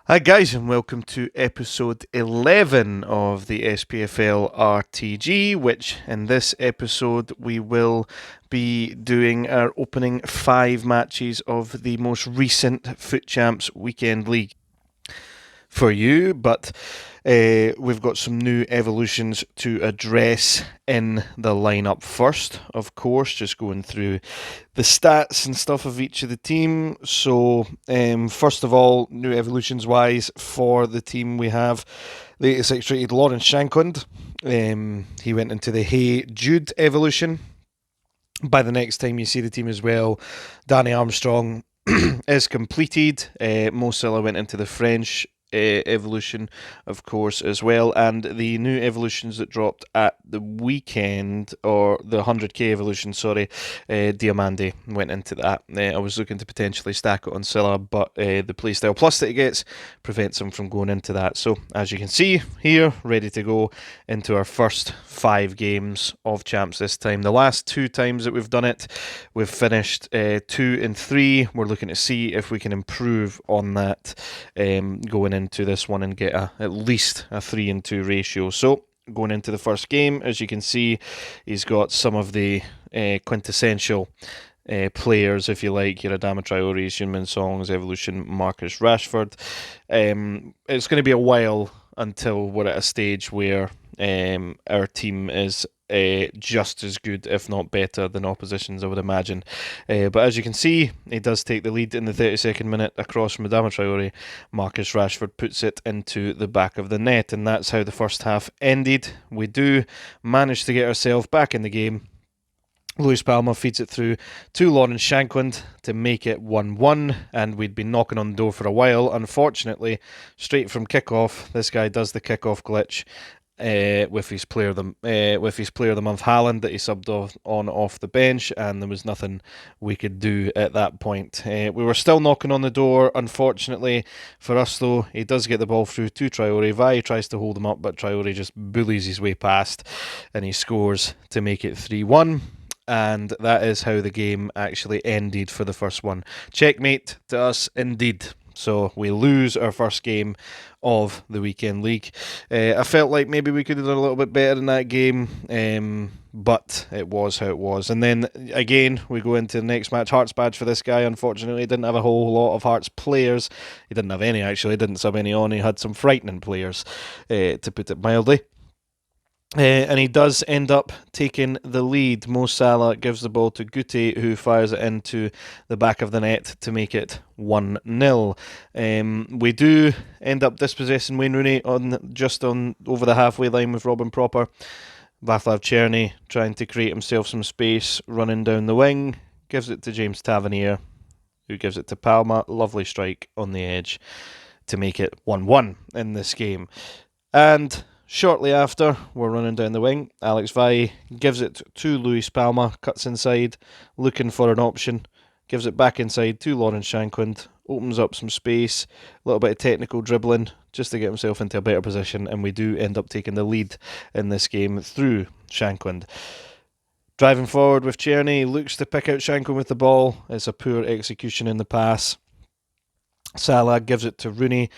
Hi, guys, and welcome to episode 11 of the SPFL RTG, which in this episode we will be doing our opening 5 matches of the most recent Foot Champs Weekend League for you, but we've got some new evolutions to address in the lineup first, of course, just going through the stats and stuff of each of the team. So, first of all, new evolutions wise for the team, we have the 86 rated Lawrence Shankland. He went into the Hey Jude evolution. By the next time you see the team as well, Danny Armstrong is completed. Mo Salah went into the French evolution, of course, as well. And the new evolutions that dropped at the weekend, or the 100k evolution, sorry, Diamande went into that. I was looking to potentially stack it on Silla, but the playstyle plus that he gets prevents him from going into that. So, as you can see here, ready to go into our first 5 games of Champs this time. The last 2 times that we've done it, we've finished 2 and 3. We're looking to see if we can improve on that going into this one and get at least a 3 and 2 ratio. So going into the first game, as you can see, he's got some of the quintessential players, if you like, your Adama Traore, Heung-min Songs, Evolution, Marcus Rashford. It's going to be a while until we're at a stage where our team is just as good, if not better, than opposition's, I would imagine. But as you can see, he does take the lead in the 32nd minute across from Adama Traore. Marcus Rashford puts it into the back of the net, and that's how the first half ended. We do manage to get ourselves back in the game. Luis Palma feeds it through to Lawrence Shankland to make it 1-1, and we'd been knocking on the door for a while. Unfortunately, straight from kickoff, this guy does the kickoff glitch with his player of the month Haaland that he subbed on off the bench, and there was nothing we could do at that point. We were still knocking on the door. Unfortunately for us, though, he does get the ball through to Traore. Vai tries to hold him up, but Traore just bullies his way past, and he scores to make it 3-1. And that is how the game actually ended for the first one. Checkmate to us, indeed. So we lose our first game of the weekend league. I felt like maybe we could have done a little bit better in that game, but it was how it was. And then again, we go into the next match. Hearts badge for this guy. Unfortunately, he didn't have a whole lot of Hearts players. He didn't have any, actually. He didn't sub any on. He had some frightening players, to put it mildly. And he does end up taking the lead. Mo Salah gives the ball to Guti, who fires it into the back of the net to make it 1-0. We do end up dispossessing Wayne Rooney just on over the halfway line with Robin Proper. Václav Černý trying to create himself some space, running down the wing, gives it to James Tavernier, who gives it to Palma. Lovely strike on the edge to make it 1-1 in this game. And shortly after, we're running down the wing. Alex Vai gives it to Luis Palma, cuts inside, looking for an option, gives it back inside to Lawrence Shankland, opens up some space, a little bit of technical dribbling just to get himself into a better position, and we do end up taking the lead in this game through Shankland. Driving forward with Černý, looks to pick out Shankland with the ball. It's a poor execution in the pass. Salah gives it to Rooney,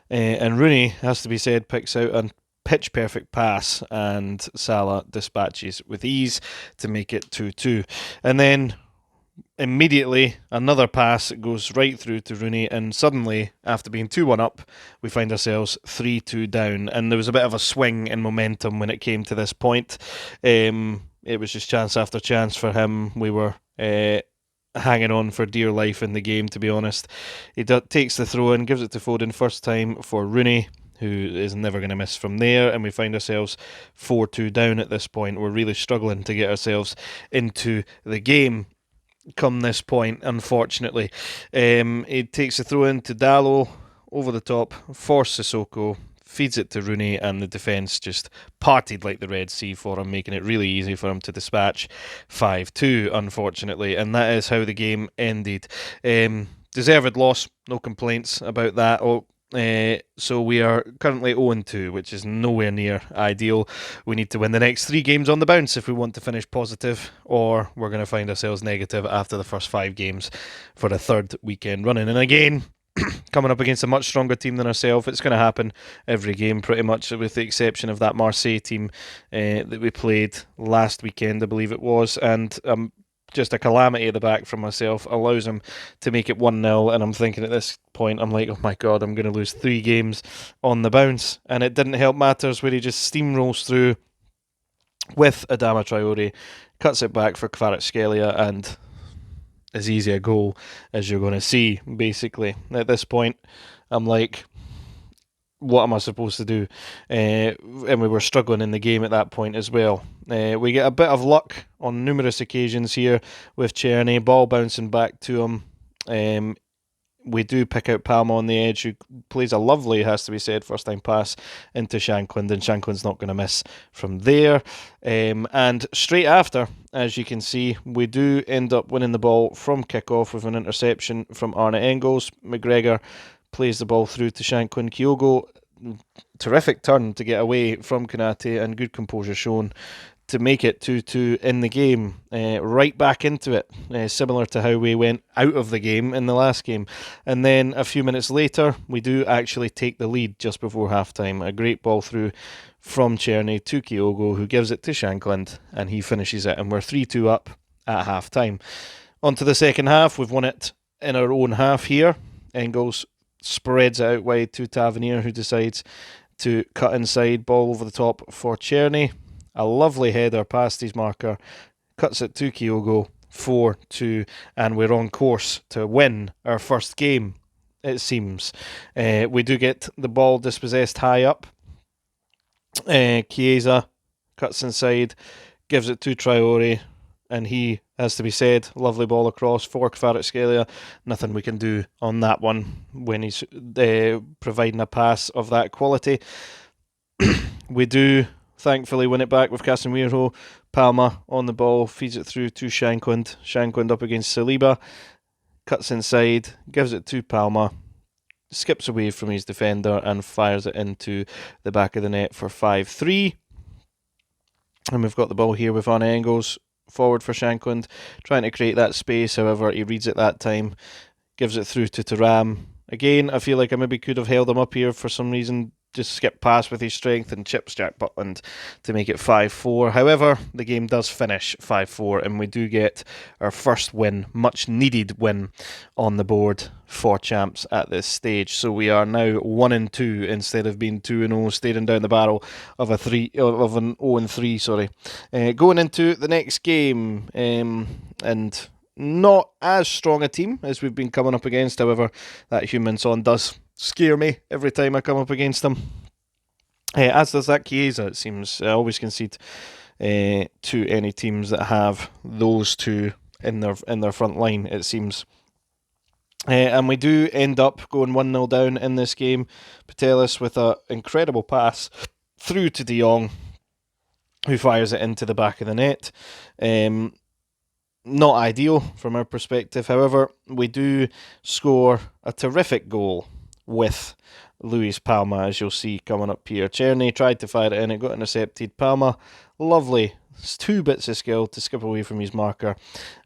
and Rooney, has to be said, picks out a pitch perfect pass, and Salah dispatches with ease to make it 2-2. And then immediately another pass goes right through to Rooney, and suddenly, after being 2-1 up, we find ourselves 3-2 down, and there was a bit of a swing in momentum when it came to this point. It was just chance after chance for him. We were hanging on for dear life in the game, to be honest. He takes the throw in, gives it to Foden, first time for Rooney, who is never going to miss from there, and we find ourselves 4-2 down at this point. We're really struggling to get ourselves into the game come this point, unfortunately. He takes the throw in to Dallo, over the top for Sissoko, feeds it to Rooney, and the defence just partied like the Red Sea for him, making it really easy for him to dispatch 5-2, unfortunately, and that is how the game ended. Deserved loss, no complaints about that. So we are currently 0-2, which is nowhere near ideal. We need to win the next 3 games on the bounce if we want to finish positive, or we're going to find ourselves negative after the first 5 games for the third weekend running. And again, coming up against a much stronger team than ourselves. It's going to happen every game, pretty much, with the exception of that Marseille team that we played last weekend, I believe it was. And just a calamity at the back from myself allows him to make it 1-0. And I'm thinking at this point, I'm like, oh my God, I'm going to lose 3 games on the bounce. And it didn't help matters where he just steamrolls through with Adama Traore, cuts it back for Kvaratskhelia, and as easy a goal as you're going to see, basically. At this point, I'm like, what am I supposed to do? And we were struggling in the game at that point as well. We get a bit of luck on numerous occasions here with Czerny, ball bouncing back to him. We do pick out Palma on the edge, who plays a lovely, has to be said, first-time pass into Shankland, and Shankland's not going to miss from there. And straight after, as you can see, we do end up winning the ball from kick-off with an interception from Arne Engels. McGregor plays the ball through to Shankland. Kyogo, terrific turn to get away from Konate, and good composure shown to make it 2-2 in the game, right back into it, similar to how we went out of the game in the last game. And then a few minutes later, we do actually take the lead just before half-time. A great ball through from Czerny to Kyogo, who gives it to Shankland, and he finishes it, and we're 3-2 up at half-time. On to the second half. We've won it in our own half here. Engels spreads it out wide to Tavernier, who decides to cut inside, ball over the top for Czerny. A lovely header past his marker, cuts it to Kyogo, 4-2, and we're on course to win our first game, it seems. We do get the ball dispossessed high up. Chiesa cuts inside, gives it to Traore, and he, has to be said, lovely ball across for Kvaratskhelia. Nothing we can do on that one when he's providing a pass of that quality. We do thankfully win it back with Casemiro. Palma on the ball, feeds it through to Shankland. Shankland up against Saliba, cuts inside, gives it to Palma, skips away from his defender and fires it into the back of the net for 5-3. And we've got the ball here with Arne Engels, forward for Shankland, trying to create that space. However, he reads it that time, gives it through to Thuram. Again, I feel like I maybe could have held him up here for some reason, just skip past with his strength and chips Jack Butland to make it 5-4. However, the game does finish 5-4, and we do get our first win, much needed win, on the board for champs at this stage. So we are now 1-2 instead of being 2-0, staring down the barrel of an 0-3. Going into the next game, and not as strong a team as we've been coming up against. However, that Heung-min Son does scare me every time I come up against them. As does that Chiesa, it seems. I always concede to any teams that have those two in their front line, it seems. And we do end up going 1-0 down in this game. Patelis with an incredible pass through to De Jong, who fires it into the back of the net. Not ideal from our perspective. However, we do score a terrific goal with Luis Palma, as you'll see coming up here. Czerny tried to fire it in, it got intercepted. Palma, lovely, 2 bits of skill to skip away from his marker,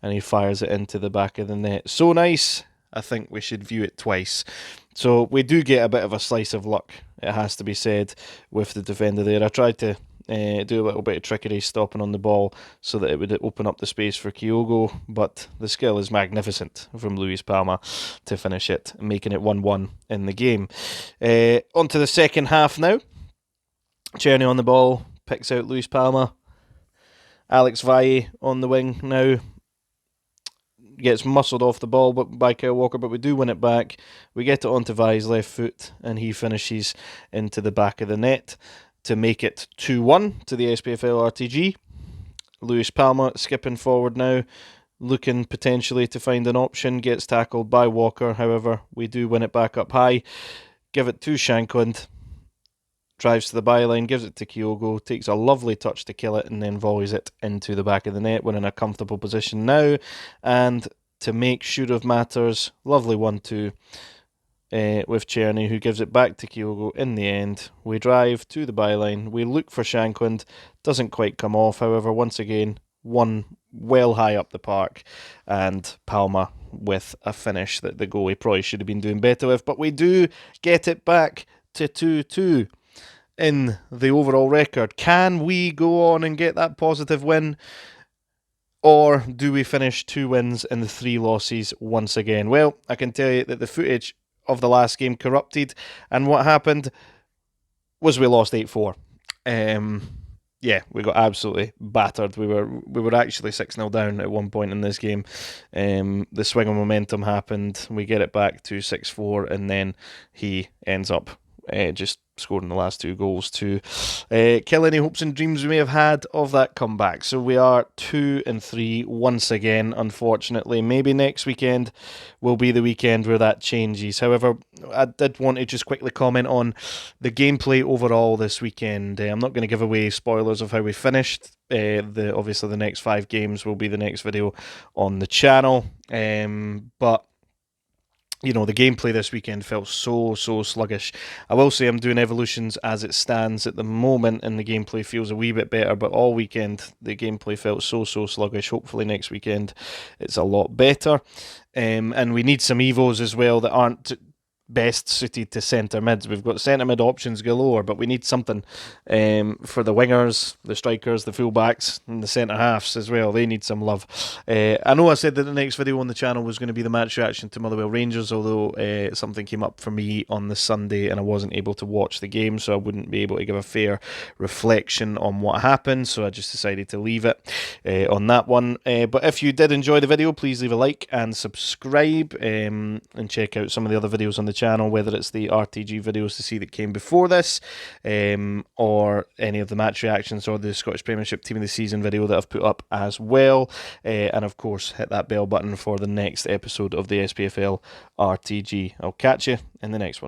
and he fires it into the back of the net. So nice, I think we should view it twice. So we do get a bit of a slice of luck, it has to be said, with the defender there. I tried to do a little bit of trickery, stopping on the ball so that it would open up the space for Kyogo, but the skill is magnificent from Luis Palma to finish it, making it 1-1 in the game. On to the second half now. Czerny on the ball, picks out Luis Palma. Alex Valle on the wing now, gets muscled off the ball by Kyle Walker, but we do win it back. We get it onto Valle's left foot, and he finishes into the back of the net to make it 2-1 to the SPFL RTG. Luis Palma skipping forward now, looking potentially to find an option, gets tackled by Walker. However, we do win it back up high, give it to Shankland, drives to the byline, gives it to Kyogo, takes a lovely touch to kill it, and then volleys it into the back of the net. We're in a comfortable position now, and to make sure of matters, lovely 1-2 with Czerny, who gives it back to Kyogo in the end. We drive to the byline, we look for Shankland, doesn't quite come off. However, once again, one well high up the park, and Palma with a finish that the goalie probably should have been doing better with. But we do get it back to 2-2 in the overall record. Can we go on and get that positive win? Or do we finish 2 wins and the 3 losses once again? Well, I can tell you that the footage of the last game corrupted, and what happened was we lost 8-4. Yeah, we got absolutely battered. We were actually 6-0 down at one point in this game. The swing of momentum happened. We get it back to 6-4, and then he ends up just scoring the last 2 goals to kill any hopes and dreams we may have had of that comeback. So we are 2-3 once again, unfortunately. Maybe next weekend will be the weekend where that changes. However, I did want to just quickly comment on the gameplay overall this weekend. I'm not going to give away spoilers of how we finished. Obviously the next 5 games will be the next video on the channel. But you know, the gameplay this weekend felt so sluggish. I will say I'm doing evolutions as it stands at the moment, and the gameplay feels a wee bit better, but all weekend the gameplay felt so sluggish. Hopefully next weekend it's a lot better. And we need some Evos as well that aren't best suited to centre mids. We've got centre mid options galore, but we need something for the wingers, the strikers, the fullbacks, and the centre halves as well. They need some love. I know I said that the next video on the channel was going to be the match reaction to Motherwell Rangers, although something came up for me on the Sunday and I wasn't able to watch the game, so I wouldn't be able to give a fair reflection on what happened, so I just decided to leave it on that one. But if you did enjoy the video, please leave a like and subscribe, and check out some of the other videos on the channel, whether it's the RTG videos to see that came before this, or any of the match reactions, or the Scottish Premiership Team of the Season video that I've put up as well. And of course, hit that bell button for the next episode of the SPFL RTG. I'll catch you in the next one.